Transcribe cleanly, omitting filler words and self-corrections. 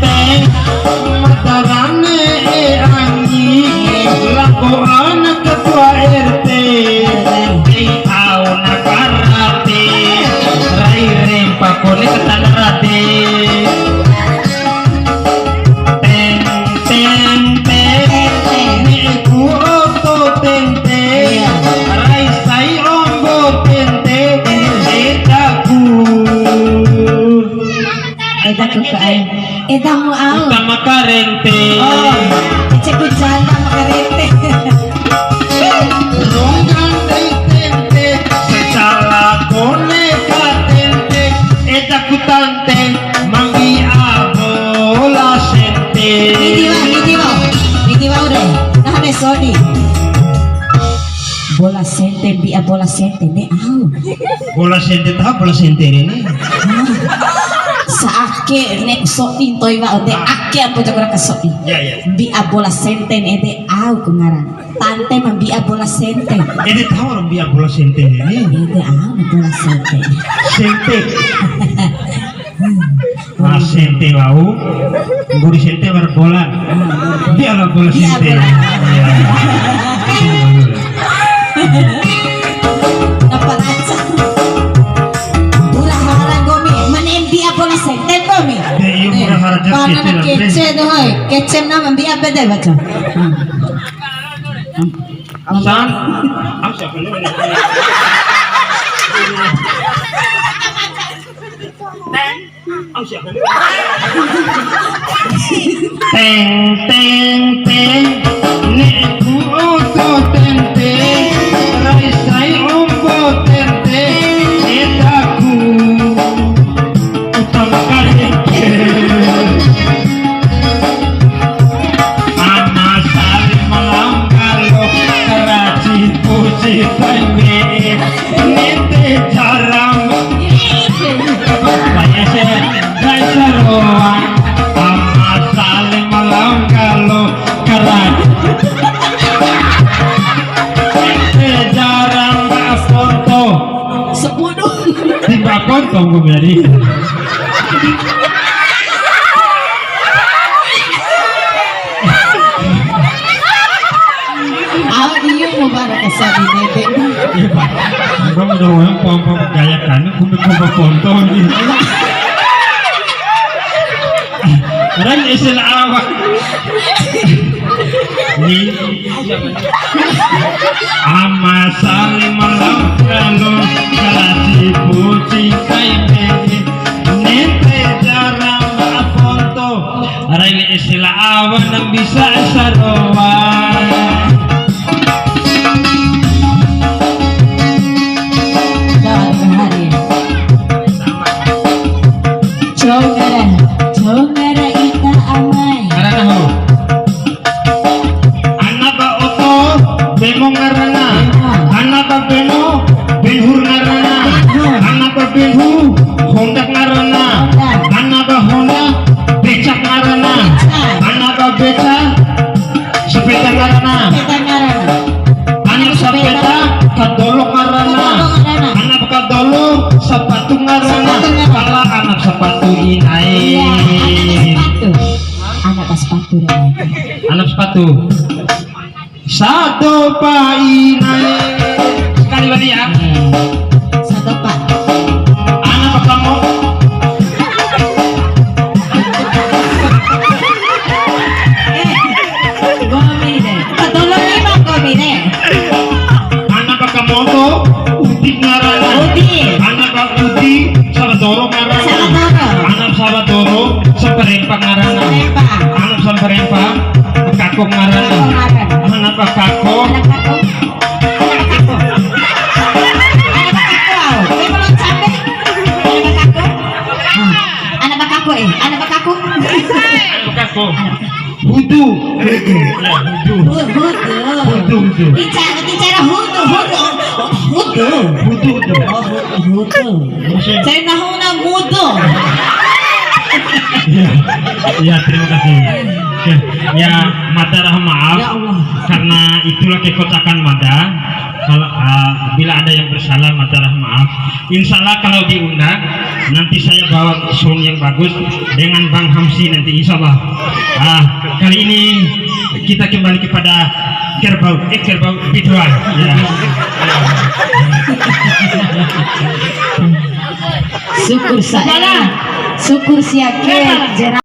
teng matarane angin laporan ketua RT tahu nakarate rai rempa kone ketanarate teng teng teng niku oto tente rai sai ombo tente edaku kain edamu au utama karente cek jala makarente ronggang tente secara kone katente edaku tante manggi abola sente Nitiwa udah nah deh sodi bola sente biar bola sente deh au bola sente tahu bola sente ini saake nek sodi toy wa de ake apa jago ka sodi ya ya biar bola sente ne de au kengaran tante mah biar bola sente ini tahu orang biar bola sente ini de au bola sente sente ah sente wau guru sente berbola biar bola sente dapat aja murah haran gomi manen biar bola sente gomi iya murah haran panana kece doy kece nama biar beda baca Amsan amsan teng teng teng niku oto tente rai sai ombo tente edaku utama karente ana sari malanggalo karaci puji tenge nete jarang tunggu beri dia mau barang kesal di bebek kamu doang pom-pom gaya kan kumpul ponton orang istilah awak ni ama saling melangkalo kalaji puji kaime nete jarang aponto orang istilah awak yang bisa sarowan Jongara ita amai karena ho anak ba oto bemo ngarana anak ba beno benhur ngarana anak ba benhu hondak ngarana anak ba honda becak ngarana anak ba becak sepeda ngarana anak sepeda kadolok ngarana anak kadolok sepatu ngarana kala anak sepatu inai anak sepatu satu painai sekali lagi ya satu pak anak apa kamu gomi deh tolong lima gomi deh anak apa kamu tuh udik ngarana anak apa udik sabatoro ngarana anak sabatoro seperempat ngarana anak seperempat kakok ngarana anak apa kakok hudu bicara hudu saya nahuna hudu ya terima kasih ya Mada maaf ya Allah karena itulah kekocakan Mada kalau bila ada yang bersalah matalah maaf. Insya Allah kalau diundang nanti saya bawa song yang bagus dengan Bang Hamsi nanti insya Allah. Kali ini kita kembali kepada kerbau Bidwan ya. Syukur saya. Syukur siake.